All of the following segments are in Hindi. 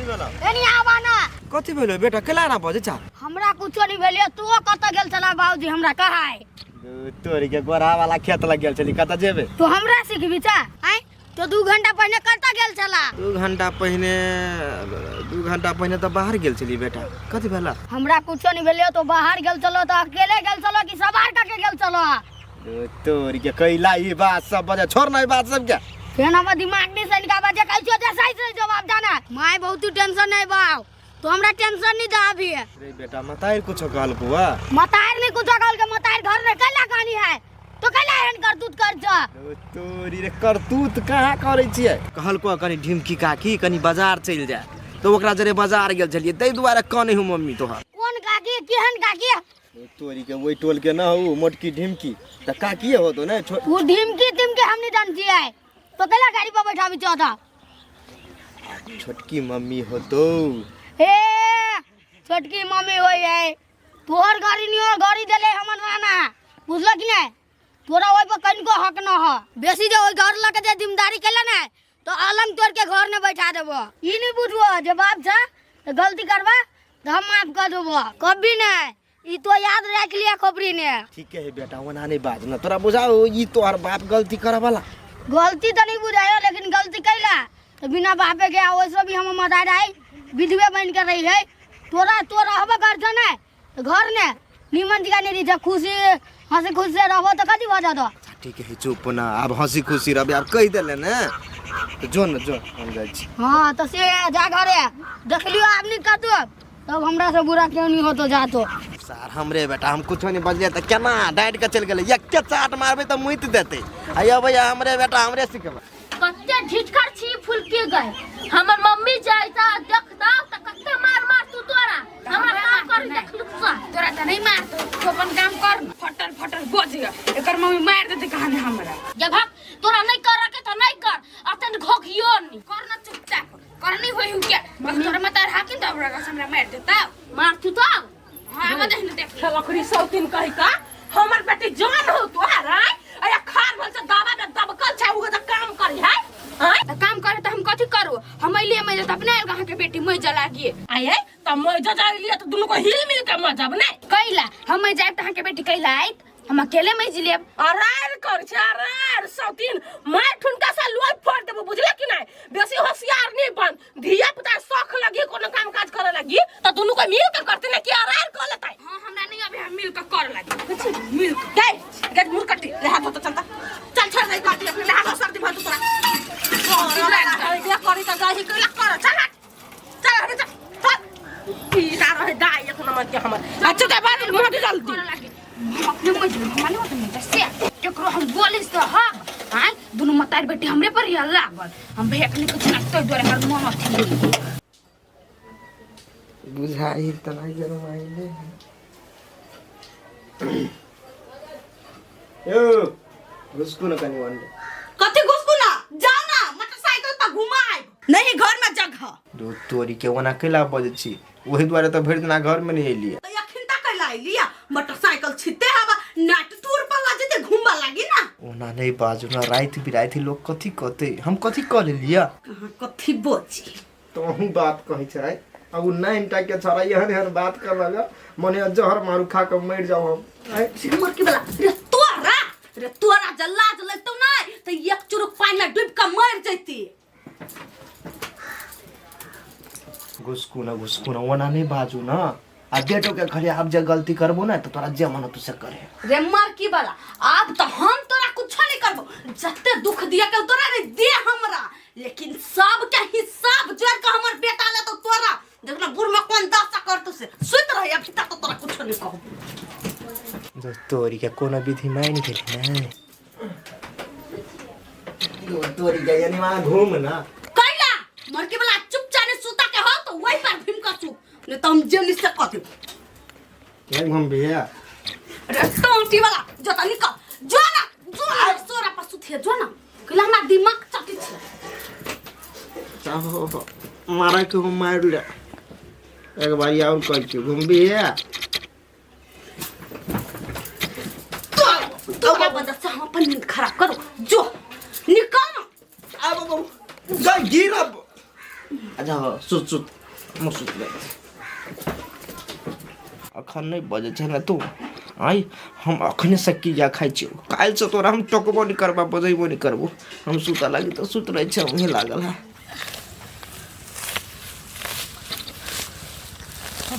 कथि भेल एनी आवा ना कथि भेल बेटा केला ना बजे चा हमरा कुछो नहीं भेलिए तू कत गेल छला बाबूजी हमरा कहाय तोरी के गोरा वाला खेत लग गेल छली कत जेबे तो हमरा सिखबी चा हैं तो 2 घंटा पहले कत गेल छला 2 घंटा पहले तो बाहर गेल छली बेटा कथि भेला हमरा कुछो नहीं भेलिए तो बाहर गेल चलो तो अकेले गेल चलो कि सवार का के गेल चलो तोरी के कैला ई बात सब बजे छोड़ ना ई बात सब क्या फेन हमर दिमाग नहीं सही का बजे कैसे दे सही से जवाब देना माय बहुत टेंशन नहीं बाऊ तो हमरा टेंशन नहीं दा अभी अरे बेटा मताइर कुछ कहल बुआ मताइर नहीं कुछ कहल के मताइर घर में कैला कहानी है तो कैला हन करतूत कर जा तोरी रे करतूत कहां करे छिए कहल को कनी ढिमकी काकी कनी बाजार चल जा तो ओकरा जरे बाजार गेल छलिए तै दुआरे कने हूं मम्मी तोहार कौन काकी केहन काकी तोरी के वही टोल के ना हो मोटकी ढिमकी त काकी हो तो ना वो ढिमकी हम नहीं जान छिए तो कैला गाड़ी पर बैठाबी चाहता छोटकी मम्मी हो तो ए छोटकी मम्मी होई है तोहर गाड़ी नहीं और गाड़ी देले हमन राना बुझल कि नहीं तोरा ओइ पर कनको हक न ह बेसी जे ओइ घर लके जे जिम्मेदारी केला ना तो अलग तोड़ के घर में बैठा देबो ई नहीं बुझबो जे बाप छ तो गलती करबा तो हम माफ कर देबो कभी नहीं ई तो याद रख लिया खोपरी ने ठीक है बेटा वना नहीं बाज ना तोरा बुझाओ ई तोहर बाप गलती करे वाला गलती तो नहीं बुझायो लेकिन गलती कैला तो बिना बापे के वैसे भी हम मदार आई विधवे बन कर रही है तोरा हबे कर छ ना तो घर ने निमन दिखा नहीं रही खुशी हंसी खुशी से रहबो तो कथी भजा दो ठीक है चुप ना अब हंसी खुशी रहबे अब कह देले ना तो जो हम जाई छी हां तो से जा घरे देख लियो आदमी कतो तब हमरा से बुरा क्यों नहीं हो तो जा तो सर हमरे बेटा हम कुछ नहीं बजले त केना डाइट के चल गेले एक के चाट मारबे त मुइत देते आया भैया हमरे बेटा हमरे सिखबा कत्ते ढिठकर छी फूल के गए हमर मम्मी जाइता देखता त कत्ते मार तू तोरा हमरा काम कर देख लुसा तोरा त नहीं मार तो अपन काम कर फटर बज गया एकर मम्मी मार देते कहां हमरा जब भाग तोरा नहीं कर के त नहीं कर अतन घोखियो नहीं करना चुपचाप करनी होई हु क्या तोरा मत हाकिन त हमरा मार देता मार तू तो हां हम देख देख लकड़ी सौतीन कहि का हमर बेटी जान हो तोहारा अया खार भल से दावा में दबकल छै उ त काम करी है त काम करे त हम कथि करू हम लिए मैं त अपने कहां के बेटी मैं जला गिए आए त मैं जजा लिए त दुनु को हिल मिल के मजब ने कैला हम मैं जाए त के बेटी कैला आई हम अकेले में जिले अरार कर छ अरार सौतीन मैं ठुनका से लोई फोड़ देबो बुझले कि नहीं बेसी होशियार नहीं बन धिया पुता शौक लगी कोनो काम काज करे लगी त दुनु को मिल के करते ने कि अरार कर लेतै हां हमरा नहीं अभी हम मिल के कर लगी कुछ मिल के गए मुर कटी ले हाथ तो चलता चल छोड़ दे काटी अपने हाथ सर्दी भर तोरा और करी त जाहि के कर चल चल चल ई सारा है दाई एक नंबर के हमर अच्छा दे बाद मोट जल्दी अपने मजबूर माने होत नहीं से केकरो हम बोलिस तो हां दोनों मतार बेटी हमरे पर ही लागल हम भैया के कुछ लगतो दोरे हर मन थी बुझाई त नहीं जरूर आइले यो घुसको न कनी वंडे कथि घुसको ना जाना मोटरसाइकिल पर घुमाए नहीं घर में जगह दो तोरी के वना केला बजे छी ओही द्वारे त भर दिना घर में नहीं एलिए तो यखिन तक लाई लिया मोटरसाइकिल छिते हवा नाट टूर पर ला जते घुमबा लागी ना ओना नहीं बाजू ना रात बिराती लोग कथि कहते हम कथि कह लिया कहां कथि बोची तो हम बात कहि छै अब नाइन टा के छरा यहन बात कर लगा मने जहर मारू खा के मर जाओ हम सिमर की वाला रे तोरा जल्ला जलतो नहीं तो एक चुरुक पानी में डूब के मर जैती घुसको ना वना नहीं बाजू ना आ बेटो के घरे आप जे गलती करबो ना तो तोरा जे मन तू से करे रे मार की वाला आप तो हम तोरा कुछ नहीं करबो जत्ते दुख दिया के तोरा रे दे हमरा लेकिन सब के हिसाब जोर के हमर बेटा ले तो तोरा देखना बुढ़ में कौन दासा कर तू से सुत रह अभी तक तो तोरा कुछ नहीं कहबो जो तोरी के कोनो विधि माइन गेली ना दो तोरी के यानी वहां घूम ना कैला मर के वाला चुपचाप सुता के हो तो वही पर भीम का चुप ने तुम जेल से कहते क्या घूम भैया रे टोंटी वाला जो ता निकल जो ना सोरा पर सुथिए जो ना कैला हमार दिमाग चटी छे चाहो मारा के हम मार ले एक बार और कह के घूम भैया तो बंदा से हम अपन नींद खराब करो जो निकल अब जा गिर अब जाओ सुत म सुत अखन नहीं बजे छै ना तू आई हम अखने से किया खाइ छियो काल से तोरा हम टोकबो नहीं करबा बजेबो नहीं करबो हम सुता लागी तो सुत रहे छै उहे लागल है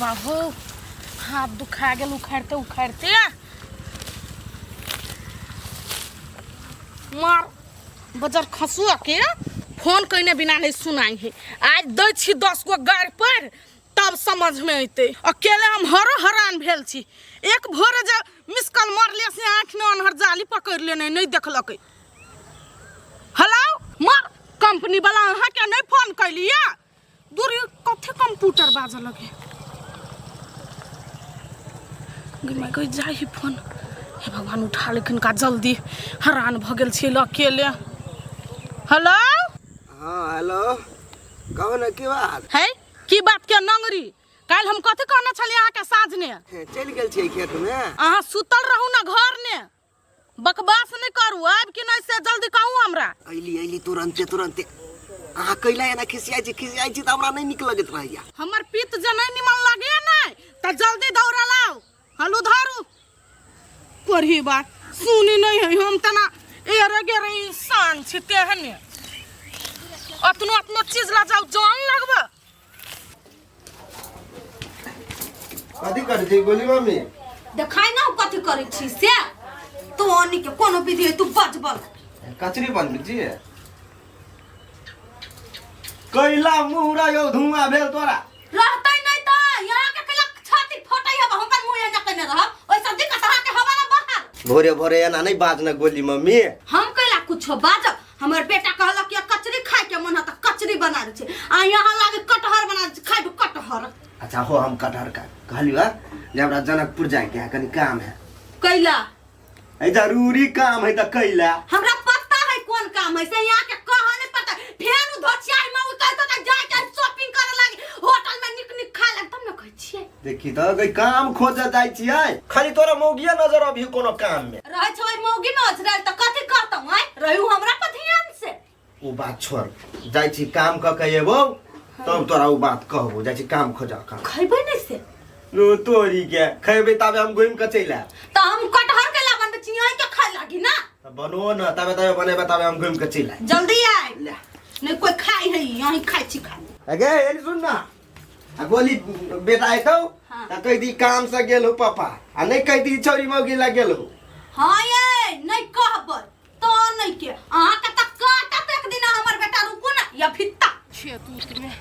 बाबू हाथ दुखा गेल उखाड़ते मार बजर खसुआ के फोन कइने बिना नहीं सुनाई है आज दै छी 10 गो गाड़ पर तब समझ में अइते अकेले हम हरान भेल छी एक भोर जे मिस कॉल मारले से आँख न अनहर जाली पकड़ लेने नहीं देखलकै हेलो मार कंपनी वाला अहाँ के नहीं फोन कैलिया दूर कथे कंप्यूटर बाजे लगे मैं कोई जाई फोन हे भगवान उठा लेकिन का जल्दी हरान भ गेल छी अकेले हेलो हां हेलो कहो ना की बात है की बात के नंगरी काल हम कथि कहना छली अहाँ के साँझ ने चल गेल छी खेत में अहाँ सुतल रहू ना घर ने बकवास नहीं करू अब कि नहीं से जल्दी कहू हमरा अइली तुरंते अहाँ कैला एना खिसियाई छी त हमरा नहीं निक लगत रहैया हमर पीत जे नहीं निमन लागे नहीं त जल्दी दौड़ा लाओ हलू धारू पढ़ी बात सुनी नहीं है हम तना एरे गेरे इंसान छी तेहने अपनो चीज ला जाओ जान लगबा कथी कर छी बोली मम्मी देखाई ना कथी करै छी से तो ओनी के कोनो विधि तू बजबल कचरी बनबी छी कैला मुहरा यो धुआं भेल तोरा रहतै नहीं त यहाँ के कैला छाती फटै है हम पर मुंह न कने रह ओइ सब दिन कथा के हवा ना बाहर भोरे एना नहीं बाजना गोली मम्मी हम कैला कुछो बाजब हमर बेटा कहला कि कचरी खाए के मन त कचरी बना दे छै आ यहाँ लागे कटहर बना दे खाइब कटहर अच्छा हो हम कटहर का कहलियो जे हमरा जनकपुर जाए के है कनी काम है कैला ए जरूरी काम है त कैला हमरा पता है कौन काम है से यहाँ के कहा नहीं पता फेर धोचियाई में उतर त जाय के शॉपिंग करे लागी होटल में निक खाए लाग तब न कहै छियै देखी त गई काम खोजे जाय छियै खाली तोरा मौगिया नजर अभी कोनो काम में रहै छै मौगी में ओछरल त कथि कहतौ है रहू हमरा पर ध्यान से ओ बात छोड़ जाय छी काम क के एबो तब तोरा ओ बात कहबो जाय छी काम खोजा का खैबै नहीं से नो तोरी के खैबे तबे हम घुम के चैला त हम कटहर के ला बनबे चियाई के खाए लागी ना बनो न तबे बनेबे तबे हम घुम के चैला जल्दी आइ नहीं कोई खाई है यहीं खाई छी खा अगे एनी सुन ना आ गोली बेटा आइतो त कह दी काम से गेल हो पापा आ नहीं कह दी छोरी मौगी ला गेल हो हां ये नहीं कहबै तो नहीं के अहाँ के त काटत एक दिन हमर बेटा रुकू ना या फित्ता खेत में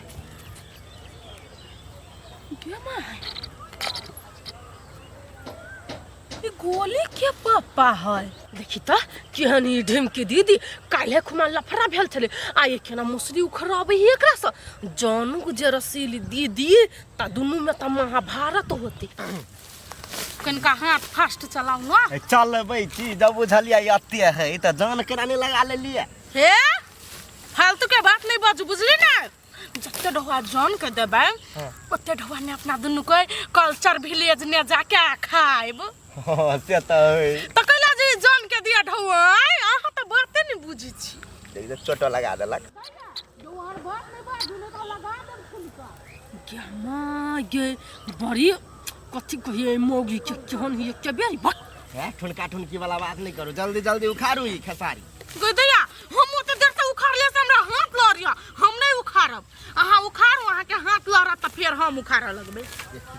क्या मां ये गोली के पापा है देखी त केहनी ढेम के दीदी काले खुमा लफड़ा भेल छले आए केना मुसरी उखराबे एकरा से जानू के जे रसीली दीदी त दुनु में त महाभारत होती कनका हाथ फास्ट चलाऊ ना चलबै छी जब बुझलिया अत्ते है त जान केना नहीं लगा लेलिए हे फालतू के बात नहीं बाजू बुझली ना जत्ते ढोआ जान के देबे ओत्ते ढोआ ने अपना दुनु के कल्चर विलेज ने जाके खाइब हां से त है त कैला जी जान के दिया ढोआ आहा त बाते नहीं बुझी छी देख छोटो लगा देलक ढोआर बात नहीं बाजू ने त लगा दे फुलका क्या मां ये बड़ी कथि कहिए मोगी के केहन ये के बे बक है ठुनकी वाला बात नहीं करो जल्दी उखाड़ू ई खेसारी गदैया हम ओते देर से उखाड़ले से हमरा हाथ लड़िया हम नहीं उखाड़ब अहाँ उखाड़ू अहाँ के हाथ लड़ा त फिर हम उखाड़े लगबे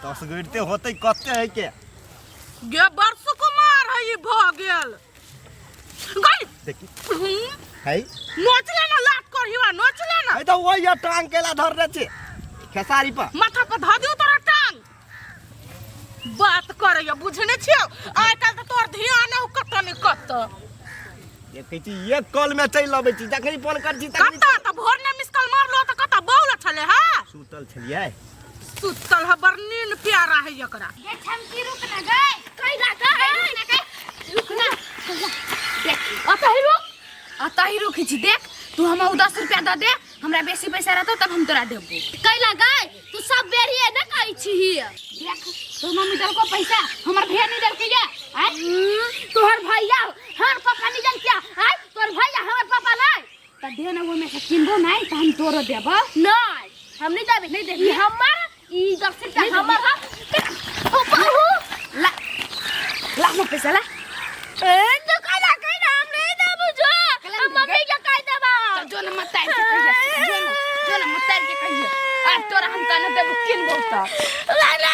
10 गिरते होते कत्ते है के गे वर्ष कुमार है ये भ गेल गई देखी है नोचले ना लात करहिवा नोचले ना है त ओइ या टांग केला धर रे छे खेसारी पर माथा पर ध दियो तोरा टांग बात करे या बुझने छियो आइ काल त तोर ध्यान हो कत नहीं कत ये कहै छी एक कॉल में चल लबै छी जखनी फोन कर छी तखनी कत त भोर ने मिस कॉल मारलो त कत बौल छले हा सुतल छलिए सुतल ह बरनीन प्यारा है एकरा ये छमकी रुक ना गए कई ना गए रुक ना आता ही रुक छी देख तू हम 10 रुपया द दे हमरा बेसी पैसा रहतो तब हम तोरा देबो कैला गए तू सब बेरिए ना कहै छी देख तो मम्मी दल को पैसा हमर भैया नहीं दल के आय तोहर भैया हर पापा नहीं दल के आय तोहर भैया हमर पापा नहीं त दे ना वो में से किनबो नहीं त हम तोरो देबो नहीं हम नहीं जाबे नहीं दे हमर ई इधर से हमर ला ला मो पैसा ला तो काला कइना हम नहीं देबो जो हम मम्मी के कह देबा जो न मत टाइम के कहिए जो न मत टाइम के कहिए आज तोरा हम काने देबो किन बोलता ला